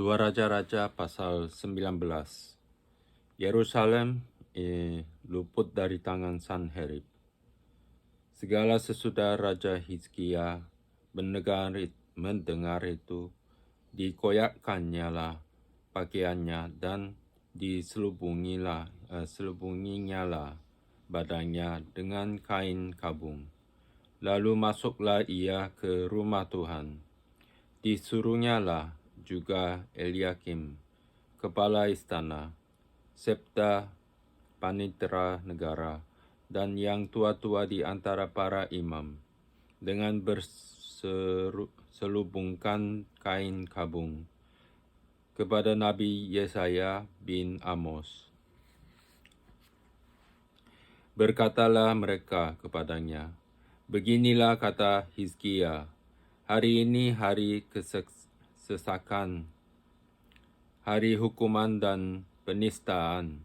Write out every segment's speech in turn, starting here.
Dua Raja-Raja pasal 19. Yerusalem luput dari tangan Sanherib. Segala sesudah Raja Hizkia mendengar itu, dikoyakkannya lah pakaiannya dan diselubunginya lah badannya dengan kain kabung. Lalu masuklah ia ke rumah Tuhan. Disuruhnya lah juga Eliakim, kepala istana, Septa, panitera negara, dan yang tua-tua di antara para imam, dengan berselubungkan kain kabung, kepada Nabi Yesaya bin Amos. Berkatalah mereka kepadanya, "Beginilah kata Hizkia, hari ini hari kesesakan, hari hukuman dan penistaan,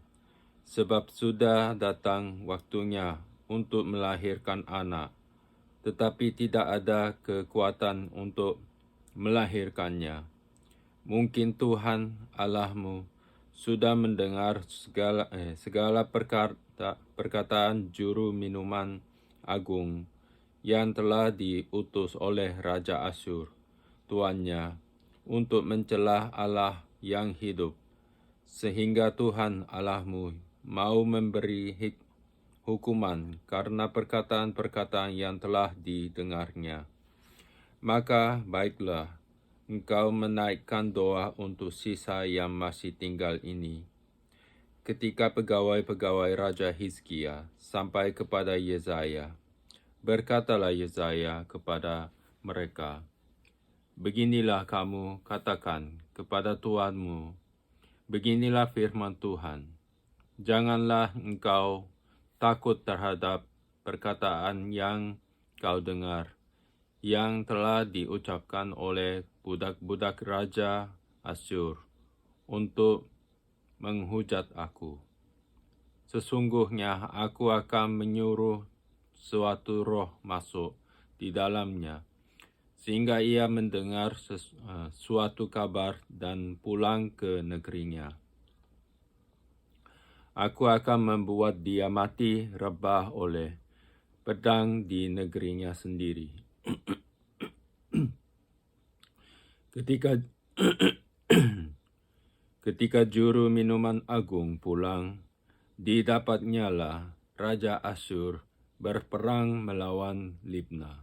sebab sudah datang waktunya untuk melahirkan anak, tetapi tidak ada kekuatan untuk melahirkannya. Mungkin Tuhan Allahmu sudah mendengar segala perkataan juru minuman agung yang telah diutus oleh Raja Asyur, tuannya, untuk mencela Allah yang hidup, sehingga Tuhan Allahmu mau memberi hukuman karena perkataan-perkataan yang telah didengarnya. Maka baiklah, engkau menaikkan doa untuk sisa yang masih tinggal ini." Ketika pegawai-pegawai Raja Hizkia sampai kepada Yesaya, berkatalah Yesaya kepada mereka, "Beginilah kamu katakan kepada Tuhanmu, beginilah firman Tuhan, janganlah engkau takut terhadap perkataan yang kau dengar, yang telah diucapkan oleh budak-budak Raja Asyur untuk menghujat aku. Sesungguhnya aku akan menyuruh suatu roh masuk di dalamnya, sehingga ia mendengar suatu kabar dan pulang ke negerinya. Aku akan membuat dia mati rebah oleh pedang di negerinya sendiri. Ketika juru minuman agung pulang, didapatnya lah Raja Asyur berperang melawan Libna,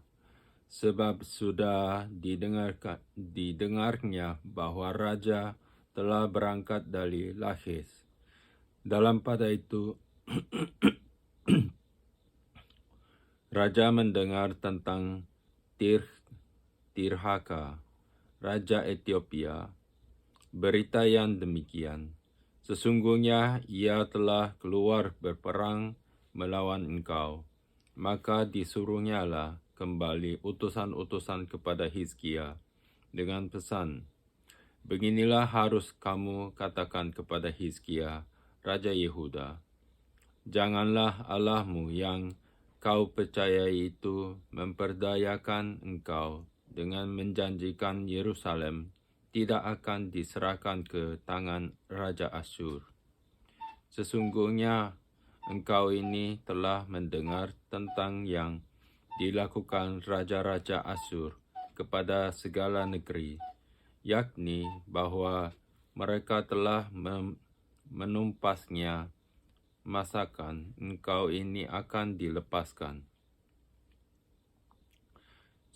sebab sudah didengarnya bahwa raja telah berangkat dari Lakhis. Dalam pada itu, raja mendengar tentang Tirhaka, Raja Ethiopia, berita yang demikian, "Sesungguhnya ia telah keluar berperang melawan engkau." Maka disuruhnya lah kembali utusan-utusan kepada Hizkia dengan pesan, "Beginilah harus kamu katakan kepada Hizkia, Raja Yehuda, janganlah Allahmu yang kau percayai itu memperdayakan engkau dengan menjanjikan Yerusalem tidak akan diserahkan ke tangan Raja Asyur. Sesungguhnya engkau ini telah mendengar tentang yang dilakukan Raja-Raja Asyur kepada segala negeri, yakni bahwa mereka telah menumpasnya masakan engkau ini akan dilepaskan.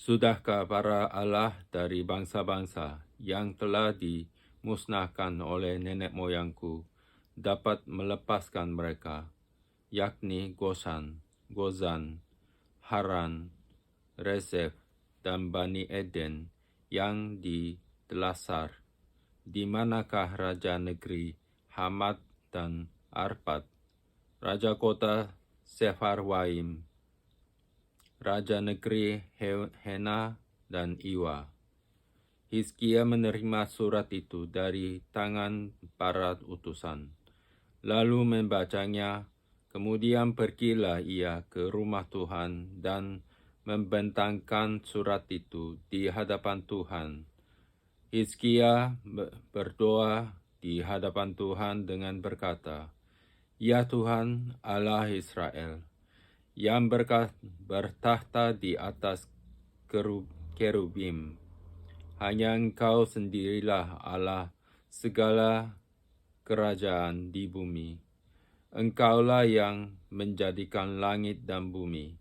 Sudahkah para Allah dari bangsa-bangsa yang telah dimusnahkan oleh nenek moyangku dapat melepaskan mereka, yakni Gozan, Haran, Rezef, dan Bani Eden yang di Telasar? Di manakah raja negeri Hamat dan Arpad, raja kota Sefarwaim, raja negeri Hena dan Iwa?" Hizkia menerima surat itu dari tangan para utusan, lalu membacanya. Kemudian pergilah ia ke rumah Tuhan dan membentangkan surat itu di hadapan Tuhan Hizkia berdoa di hadapan Tuhan dengan berkata, "Ya Tuhan Allah Israel, yang bertahta di atas kerubim, hanya Engkau sendirilah Allah segala kerajaan di bumi. Engkaulah yang menjadikan langit dan bumi.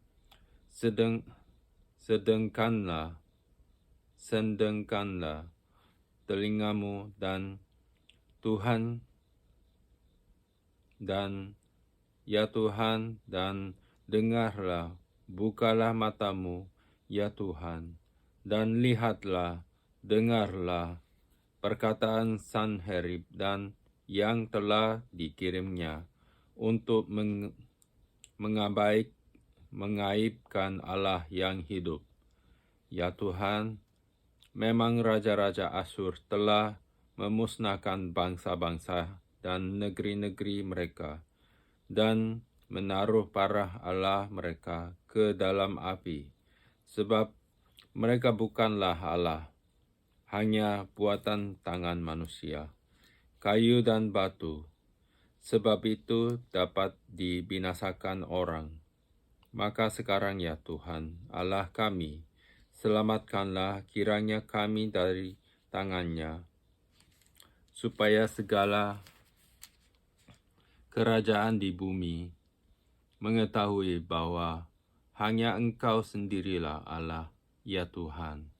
Sedengkanlah telingamu dan Tuhan dan ya Tuhan, dan dengarlah, bukalah matamu ya Tuhan, dan lihatlah, dengarlah perkataan Sanherib dan yang telah dikirimnya untuk mengaibkan Allah yang hidup. Ya Tuhan, memang raja-raja Asyur telah memusnahkan bangsa-bangsa dan negeri-negeri mereka, dan menaruh para Allah mereka ke dalam api, sebab mereka bukanlah Allah, hanya buatan tangan manusia, kayu dan batu. Sebab itu dapat dibinasakan orang. Maka sekarang ya Tuhan, Allah kami, selamatkanlah kiranya kami dari tangannya, supaya segala kerajaan di bumi mengetahui bahwa hanya Engkau sendirilah Allah, ya Tuhan."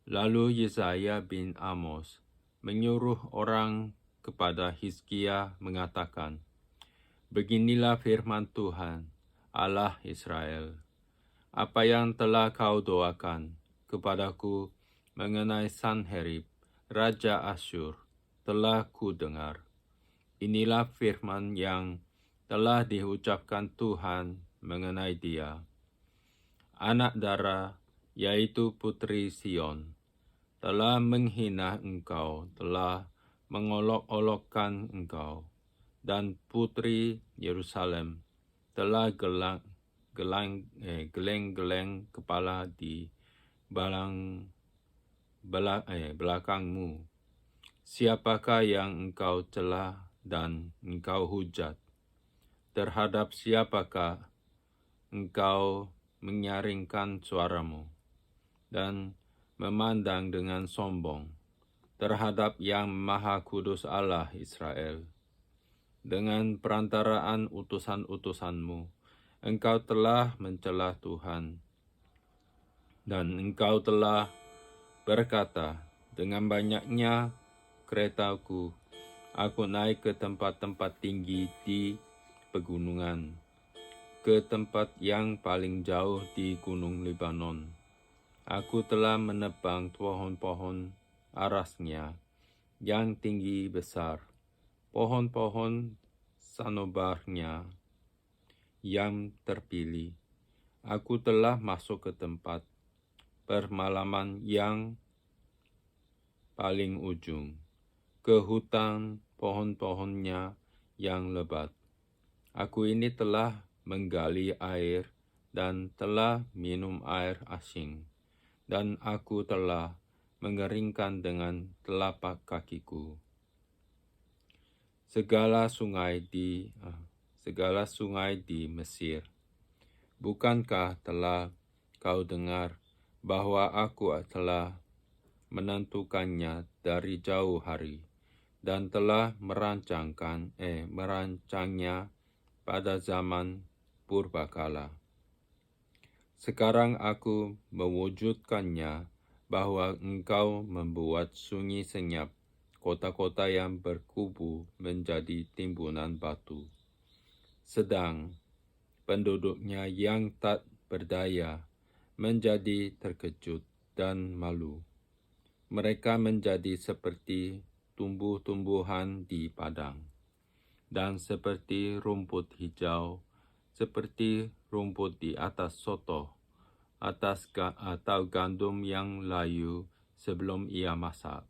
Lalu Yesaya bin Amos menyuruh orang kepada Hizkia mengatakan, "Beginilah firman Tuhan, Allah Israel, apa yang telah kau doakan kepadaku mengenai Sanherib, Raja Asyur, telah kudengar. Inilah firman yang telah diucapkan Tuhan mengenai dia. Anak dara, yaitu Putri Sion, telah menghina engkau, telah mengolok-olokkan engkau, dan Putri Yerusalem telah geleng-geleng kepala di belakangmu. Siapakah yang engkau celah dan engkau hujat? Terhadap siapakah engkau menyaringkan suaramu dan memandang dengan sombong? Terhadap yang Maha Kudus Allah Israel. Dengan perantaraan utusan-utusanmu, engkau telah mencela Tuhan, dan engkau telah berkata, dengan banyaknya keretaku, aku naik ke tempat-tempat tinggi di pegunungan, ke tempat yang paling jauh di gunung Libanon. Aku telah menebang pohon-pohon arasnya yang tinggi besar, pohon-pohon sanobarnya yang terpilih. Aku telah masuk ke tempat permalaman yang paling ujung, ke hutan pohon-pohonnya yang lebat. Aku ini telah menggali air dan telah minum air asing, dan aku telah mengeringkan dengan telapak kakiku segala sungai di Mesir. Bukankah telah kau dengar bahwa aku telah menentukannya dari jauh hari dan telah merancangnya pada zaman purbakala. Sekarang aku mewujudkannya bahwa engkau membuat sunyi senyap, kota-kota yang berkubu menjadi timbunan batu. Sedang penduduknya yang tak berdaya menjadi terkejut dan malu. Mereka menjadi seperti tumbuh-tumbuhan di padang, dan seperti rumput hijau, seperti rumput di atas sotoh, atau gandum yang layu sebelum ia masak.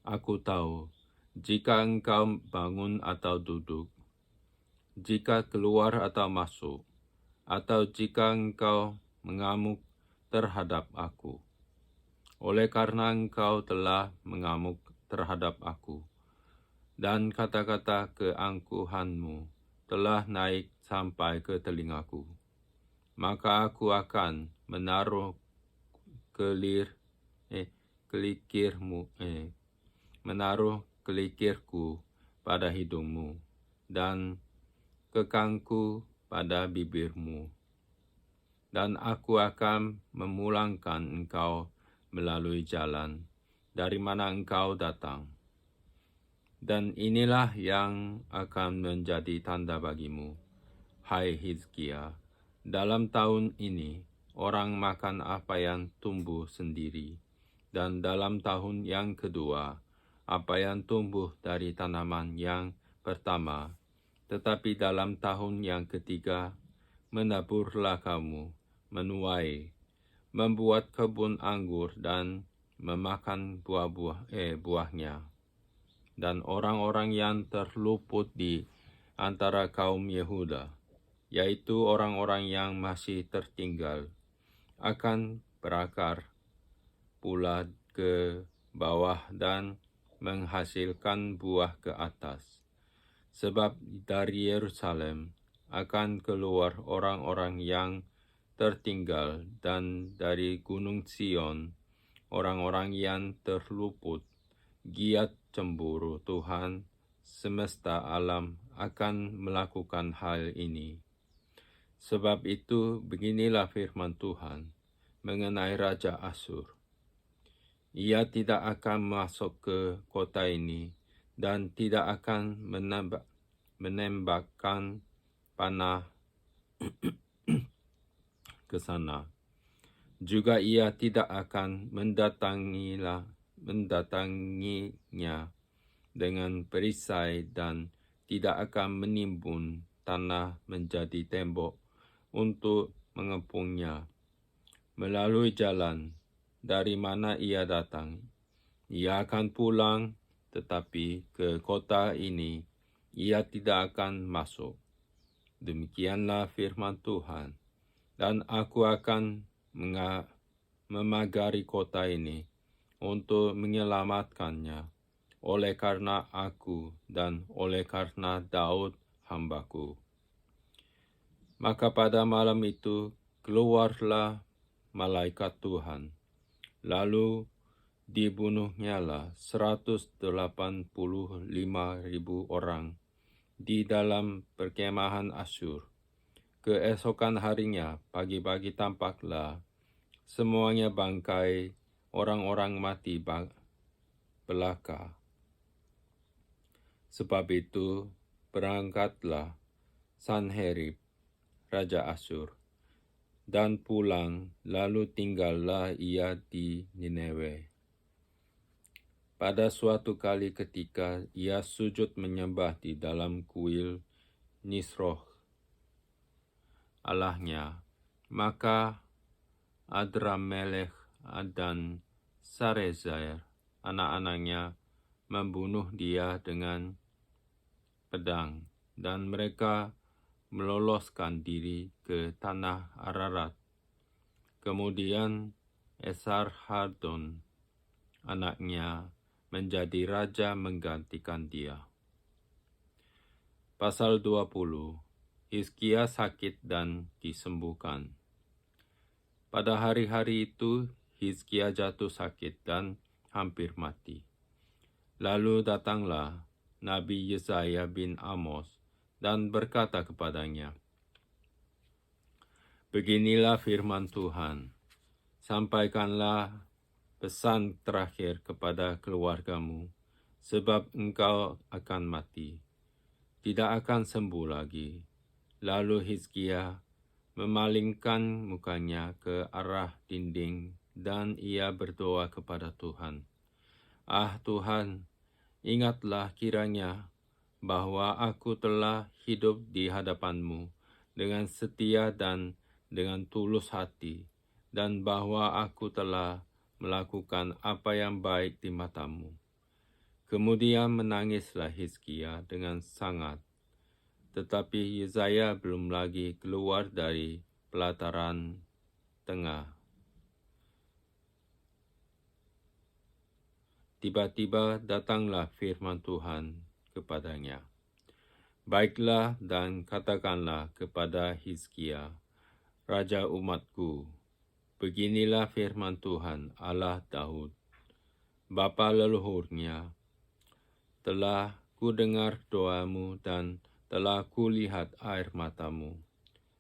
Aku tahu, jika engkau bangun atau duduk, jika keluar atau masuk, atau jika engkau mengamuk terhadap aku, oleh karena engkau telah mengamuk terhadap aku, dan kata-kata keangkuhanmu telah naik sampai ke telingaku. Maka aku akan menaruh kelikirku pada hidungmu, dan kekangku pada bibirmu. Dan aku akan memulangkan engkau melalui jalan dari mana engkau datang. Dan inilah yang akan menjadi tanda bagimu, hai Hizkia. Dalam tahun ini, orang makan apa yang tumbuh sendiri, dan dalam tahun yang kedua, apa yang tumbuh dari tanaman yang pertama. Tetapi dalam tahun yang ketiga, menaburlah kamu, menuai, membuat kebun anggur dan memakan buahnya. Dan orang-orang yang terluput di antara kaum Yehuda, yaitu orang-orang yang masih tertinggal, akan berakar pula ke bawah dan menghasilkan buah ke atas. Sebab dari Yerusalem akan keluar orang-orang yang tertinggal, dan dari Gunung Sion orang-orang yang terluput. Giat cemburu Tuhan semesta alam akan melakukan hal ini. Sebab itu beginilah firman Tuhan mengenai Raja Asyur. Ia tidak akan masuk ke kota ini dan tidak akan menembakkan panah ke sana. Juga ia tidak akan mendatanginya dengan perisai, dan tidak akan menimbun tanah menjadi tembok untuk mengepungnya. Melalui jalan dari mana ia datang, ia akan pulang, tetapi ke kota ini ia tidak akan masuk. Demikianlah firman Tuhan. Dan aku akan memagari kota ini untuk menyelamatkannya, oleh karena aku dan oleh karena Daud hambaku. Maka pada malam itu keluarlah malaikat Tuhan, lalu dibunuhnyalah 185.000 orang di dalam perkemahan Asyur. Keesokan harinya, pagi-pagi tampaklah semuanya bangkai orang-orang mati belaka. Sebab itu berangkatlah Sanherib, Raja Asyur, dan pulang, lalu tinggallah ia di Nineve. Pada suatu kali ketika ia sujud menyembah di dalam kuil Nisroch, Allahnya, maka Adramelech dan Sarezer, anak-anaknya, membunuh dia dengan pedang, dan mereka meloloskan diri ke tanah Ararat. Kemudian Esarhaddon, anaknya, menjadi raja menggantikan dia. Pasal 20. Hizkia sakit dan disembuhkan. Pada hari-hari itu, Hizkia jatuh sakit dan hampir mati. Lalu datanglah Nabi Yesaya bin Amos dan berkata kepadanya, "Beginilah firman Tuhan, sampaikanlah pesan terakhir kepada keluargamu, sebab engkau akan mati, tidak akan sembuh lagi." Lalu Hizkia memalingkan mukanya ke arah dinding dan ia berdoa kepada Tuhan, "Ah Tuhan, ingatlah kiranya bahwa aku telah hidup di hadapan-Mu dengan setia dan dengan tulus hati, dan bahwa aku telah melakukan apa yang baik di mata-Mu." Kemudian menangislah Hizkia dengan sangat. Tetapi Yesaya belum lagi keluar dari pelataran tengah. tiba-tiba datanglah firman Tuhan kepadanya. Baiklah dan katakanlah kepada Hizkia, raja umatku, beginilah firman Tuhan Allah Daud, bapa leluhurnya, telah kudengar doamu dan telah kulihat air matamu.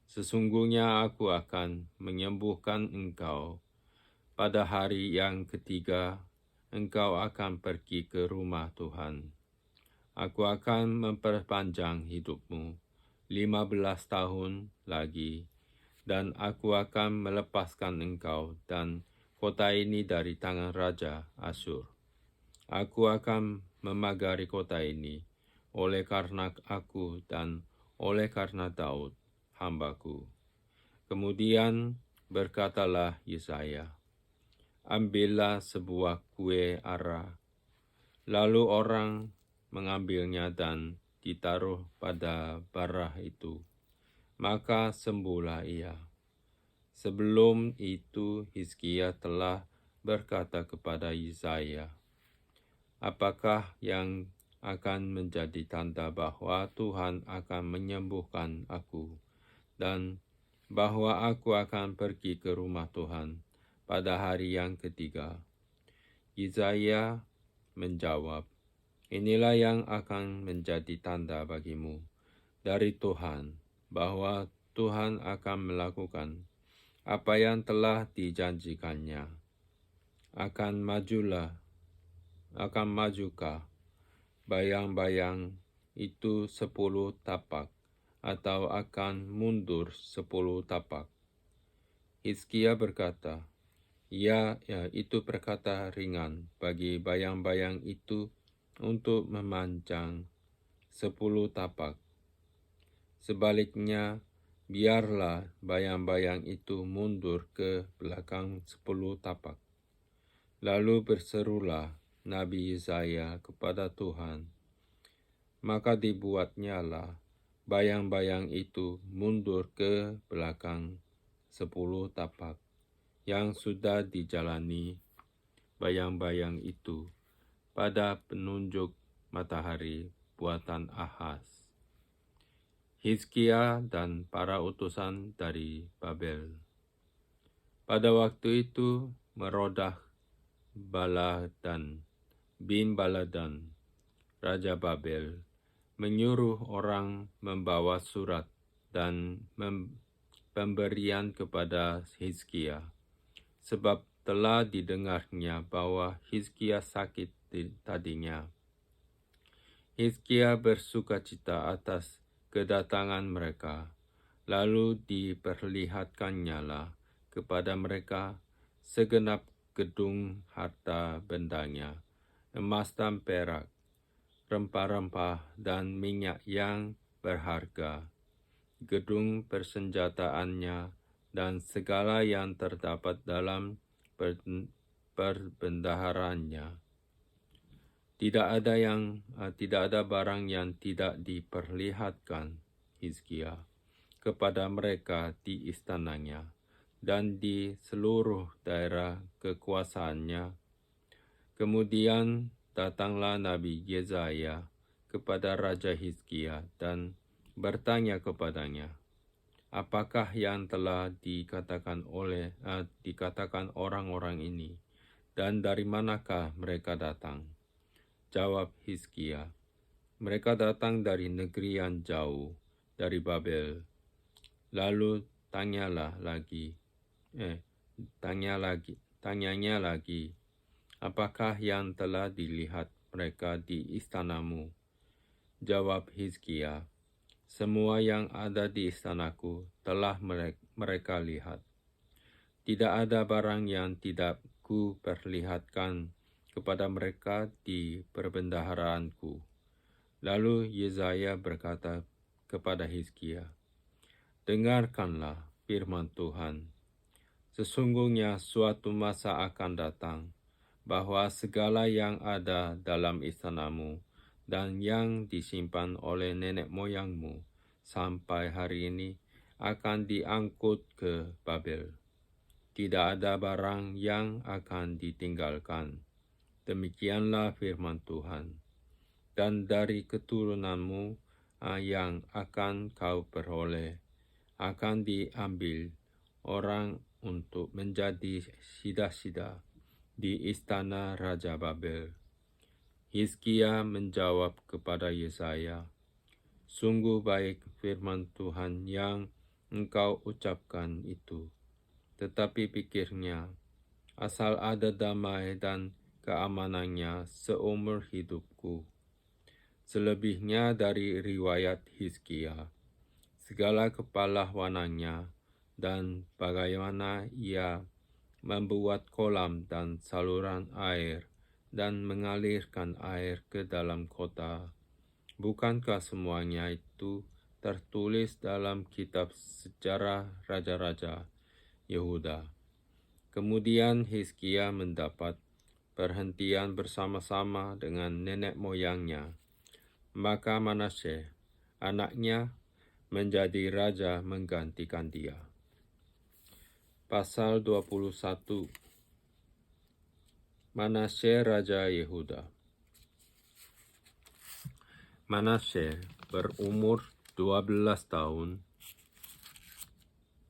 Sesungguhnya aku akan menyembuhkan engkau. Pada hari yang ketiga, engkau akan pergi ke rumah Tuhan. Aku akan memperpanjang hidupmu 15 tahun lagi, dan aku akan melepaskan engkau dan kota ini dari tangan Raja Asyur. Aku akan memagari kota ini oleh karena aku dan oleh karena Daud, hambaku. Kemudian berkatalah Yesaya, ambillah sebuah kue ara. Lalu orang mengambilnya dan ditaruh pada bara itu. Maka sembuhlah ia. Sebelum itu Hizkia telah berkata kepada Yesaya, apakah yang akan menjadi tanda bahwa Tuhan akan menyembuhkan aku dan bahwa aku akan pergi ke rumah Tuhan pada hari yang ketiga? Yesaya menjawab, inilah yang akan menjadi tanda bagimu dari Tuhan, bahwa Tuhan akan melakukan apa yang telah dijanjikannya. Akan majukah bayang-bayang itu 10 tapak, atau akan mundur 10 tapak? Hizkia berkata, ya, itu perkata ringan bagi bayang-bayang itu untuk memanjang 10 tapak. Sebaliknya, biarlah bayang-bayang itu mundur ke belakang 10 tapak. Lalu berserulah Nabi Yesaya kepada Tuhan. Maka dibuatnyalah bayang-bayang itu mundur ke belakang 10 tapak. Yang sudah dijalani bayang-bayang itu pada penunjuk matahari buatan Ahaz. Hizkia dan para utusan dari Babel. Pada waktu itu Merodach Baladan bin Baladan, Raja Babel, menyuruh orang membawa surat dan pemberian kepada Hizkia, sebab telah didengarnya bahwa Hizkia sakit tadinya. Hizkia bersukacita atas kedatangan mereka, lalu diperlihatkannyalah kepada mereka segenap gedung harta bendanya, emas dan perak, rempah-rempah dan minyak yang berharga, gedung persenjataannya, dan segala yang terdapat dalam perbendaharanya. Tidak ada barang yang tidak diperlihatkan Hizkia kepada mereka di istananya dan di seluruh daerah kekuasaannya. Kemudian datanglah Nabi Yesaya kepada Raja Hizkia dan bertanya kepadanya, apakah yang telah dikatakan orang-orang ini, dan dari manakah mereka datang? Jawab Hizkia, mereka datang dari negeri yang jauh, dari Babel. Lalu tanyanya lagi, apakah yang telah dilihat mereka di istanamu? Jawab Hizkia, semua yang ada di istanaku telah mereka lihat. Tidak ada barang yang tidak ku perlihatkan kepada mereka di perbendaharaanku. Lalu Yesaya berkata kepada Hizkia, dengarkanlah firman Tuhan. Sesungguhnya suatu masa akan datang, bahwa segala yang ada dalam istanamu dan yang disimpan oleh nenek moyangmu sampai hari ini akan diangkut ke Babel. Tidak ada barang yang akan ditinggalkan, Demikianlah firman Tuhan. Dan dari keturunanmu yang akan kau peroleh, akan diambil orang untuk menjadi sida-sida di istana Raja Babel. Hizkia menjawab kepada Yesaya, "Sungguh baik firman Tuhan yang engkau ucapkan itu. Tetapi pikirnya, asal ada damai dan keamanannya seumur hidupku. Selebihnya dari riwayat Hizkia, segala kepahlawanannya dan bagaimana ia membuat kolam dan saluran air dan mengalirkan air ke dalam kota. Bukankah semuanya itu tertulis dalam kitab sejarah raja-raja Yehuda?" Kemudian Hizkia mendapat perhentian bersama-sama dengan nenek moyangnya. Maka Manasye, anaknya, menjadi raja menggantikan dia. Pasal 21. Manasye Raja Yehuda. Manasye berumur 12 tahun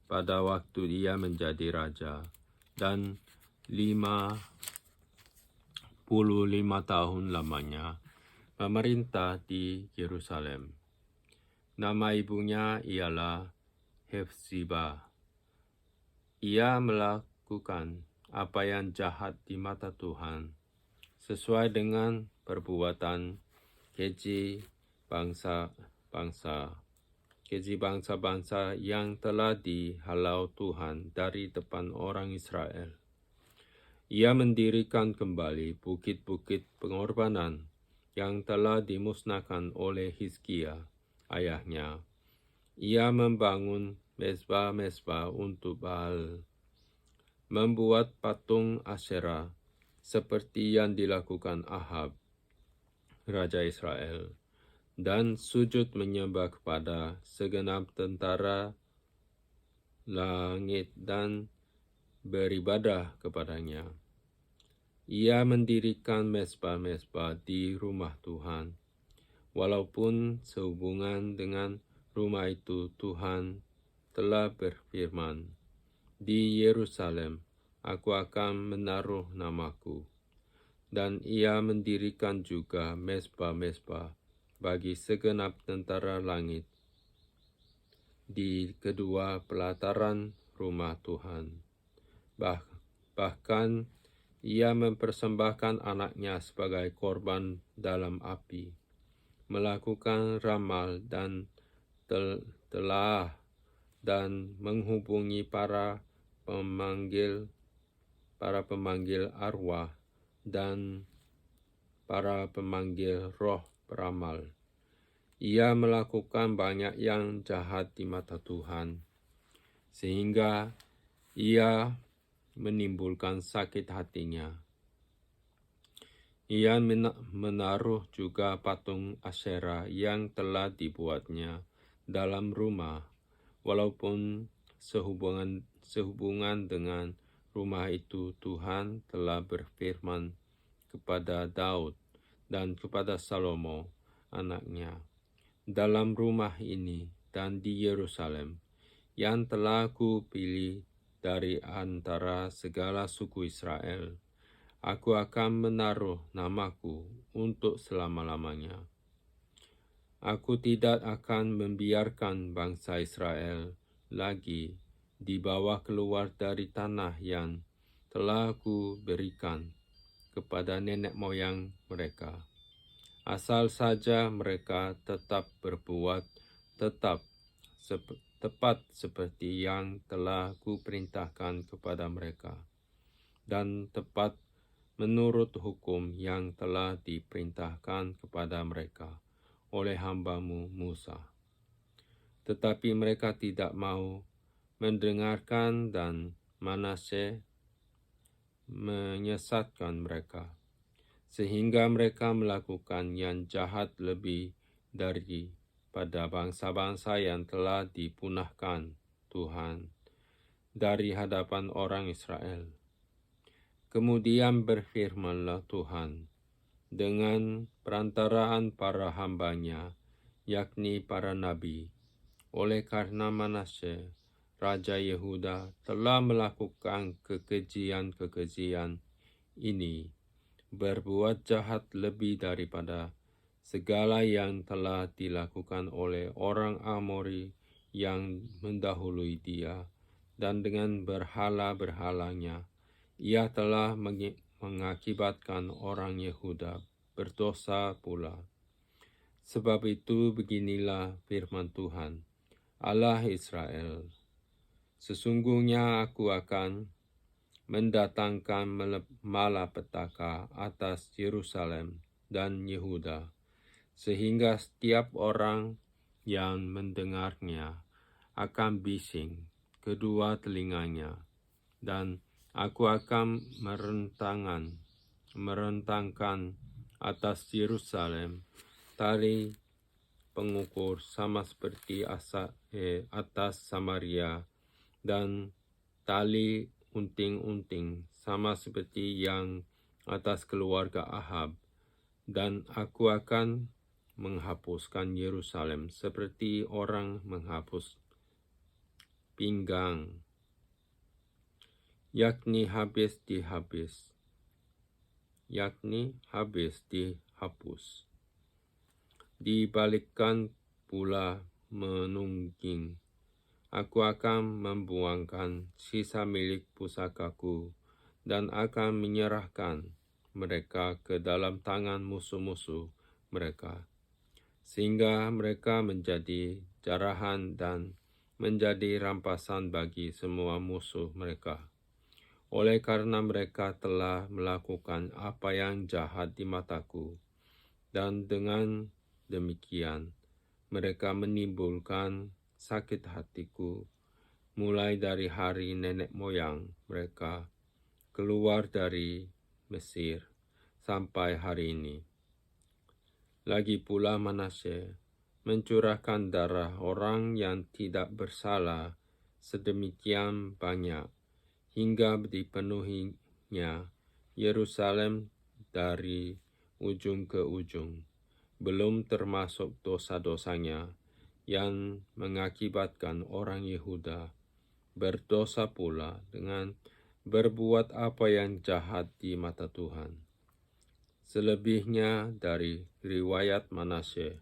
pada waktu ia menjadi raja, dan 55 tahun lamanya memerintah di Yerusalem. Nama ibunya ialah Hefzibah. Ia melakukan apa yang jahat di mata Tuhan, sesuai dengan perbuatan keji bangsa-bangsa yang telah dihalau Tuhan dari depan orang Israel. Ia mendirikan kembali bukit-bukit pengorbanan yang telah dimusnahkan oleh Hizkia, ayahnya. Ia membangun mezbah-mezbah untuk Baal, membuat patung Asyera seperti yang dilakukan Ahab, Raja Israel, dan sujud menyembah kepada segenap tentara langit dan beribadah kepadanya. Ia mendirikan mezbah-mezbah di rumah Tuhan. Walaupun sehubungan dengan rumah itu Tuhan telah berfirman, "Di Yerusalem aku akan menaruh namaku." Dan ia mendirikan juga mezbah-mezbah bagi segenap tentara langit di kedua pelataran rumah Tuhan. Bahkan ia mempersembahkan anaknya sebagai korban dalam api, melakukan ramal dan telah dan menghubungi para pemanggil arwah dan para pemanggil roh beramal. Ia melakukan banyak yang jahat di mata Tuhan, sehingga ia menimbulkan sakit hatinya. Ia menaruh juga patung Asyera yang telah dibuatnya dalam rumah, walaupun sehubungan dengan rumah itu Tuhan telah berfirman kepada Daud dan kepada Salomo anaknya, "Dalam rumah ini dan di Yerusalem yang telah kupilih dari antara segala suku Israel, aku akan menaruh namaku untuk selama-lamanya. Aku tidak akan membiarkan bangsa Israel lagi dibawa keluar dari tanah yang telah kuberikan kepada nenek moyang mereka, asal saja mereka tetap berbuat tepat seperti yang telah kuperintahkan kepada mereka, dan tepat menurut hukum yang telah diperintahkan kepada mereka oleh hamba-Mu Musa. Tetapi mereka tidak mau mendengarkan, dan Manasye menyesatkan mereka, sehingga mereka melakukan yang jahat lebih daripada bangsa-bangsa yang telah dipunahkan Tuhan dari hadapan orang Israel. Kemudian berfirmanlah Tuhan dengan perantaraan para hambanya, yakni para nabi, oleh karena Manasye, Raja Yehuda, telah melakukan kekejian-kekejian ini, berbuat jahat lebih daripada segala yang telah dilakukan oleh orang Amori yang mendahului dia, dan dengan berhala-berhalanya, ia telah mengakibatkan orang Yehuda berdosa pula. Sebab itu beginilah firman Tuhan, Allah Israel, sesungguhnya aku akan mendatangkan malapetaka atas Yerusalem dan Yehuda, sehingga setiap orang yang mendengarnya akan bising kedua telinganya, dan aku akan merentangkan atas Yerusalem tali pengukur sama seperti atas Samaria, dan tali unting-unting sama seperti yang atas keluarga Ahab, dan aku akan menghapuskan Yerusalem seperti orang menghapus pinggang, yakni habis dihapus. Dibalikkan pula menungging, aku akan membuangkan sisa milik pusakaku dan akan menyerahkan mereka ke dalam tangan musuh-musuh mereka, sehingga mereka menjadi jarahan dan menjadi rampasan bagi semua musuh mereka. Oleh karena mereka telah melakukan apa yang jahat di mataku, dan dengan demikian mereka menimbulkan sakit hatiku mulai dari hari nenek moyang mereka keluar dari Mesir sampai hari ini. Lagi pula Manasye mencurahkan darah orang yang tidak bersalah sedemikian banyak, hingga dipenuhinya Yerusalem dari ujung ke ujung, belum termasuk dosa-dosanya yang mengakibatkan orang Yehuda berdosa pula dengan berbuat apa yang jahat di mata Tuhan. Selebihnya dari riwayat Manasye,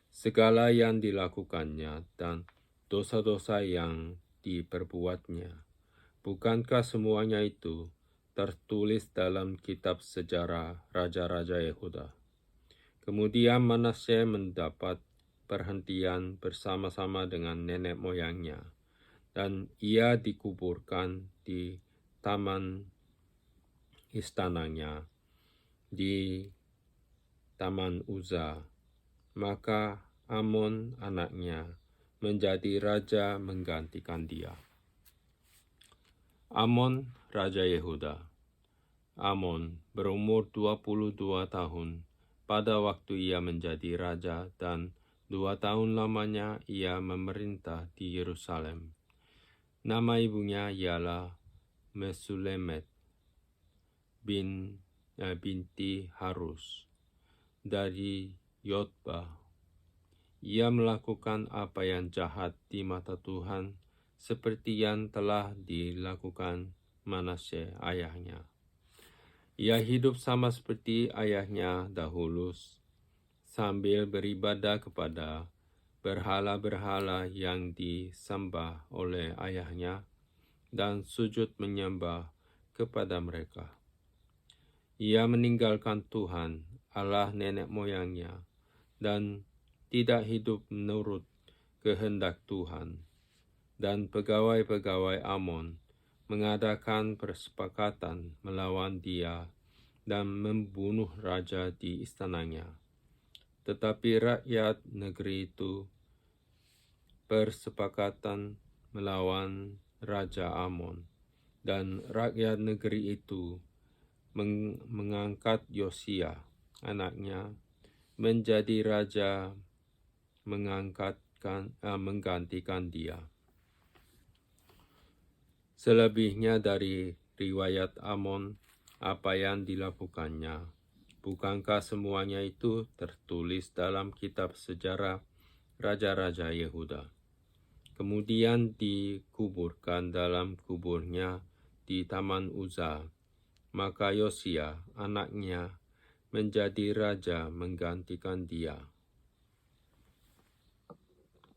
segala yang dilakukannya dan dosa-dosa yang diperbuatnya, bukankah semuanya itu tertulis dalam kitab sejarah Raja-Raja Yehuda? Kemudian Manasye mendapat perhentian bersama-sama dengan nenek moyangnya, dan ia dikuburkan di taman istananya, di Taman Uza. Maka Amon anaknya menjadi raja menggantikan dia. Amon, Raja Yehuda. Amon berumur 22 tahun pada waktu ia menjadi raja, dan 2 tahun lamanya ia memerintah di Yerusalem. Nama ibunya ialah Mesulemet binti Harus dari Yotba. Ia melakukan apa yang jahat di mata Tuhan, seperti yang telah dilakukan Manasye ayahnya. Ia hidup sama seperti ayahnya dahulu, sambil beribadah kepada berhala-berhala yang disembah oleh ayahnya, dan sujud menyembah kepada mereka. Ia meninggalkan Tuhan, Allah nenek moyangnya, dan tidak hidup menurut kehendak Tuhan. Dan pegawai-pegawai Amon mengadakan persepakatan melawan dia dan membunuh raja di istananya. Tetapi rakyat negeri itu bersepakatan melawan Raja Amon, dan rakyat negeri itu mengangkat Yosia, anaknya, menjadi raja menggantikan dia. Selebihnya dari riwayat Amon, apa yang dilakukannya. Bukankah semuanya itu tertulis dalam kitab sejarah raja-raja Yehuda? Kemudian dikuburkan dalam kuburnya di Taman Uza. Maka Yosia, anaknya, menjadi raja menggantikan dia.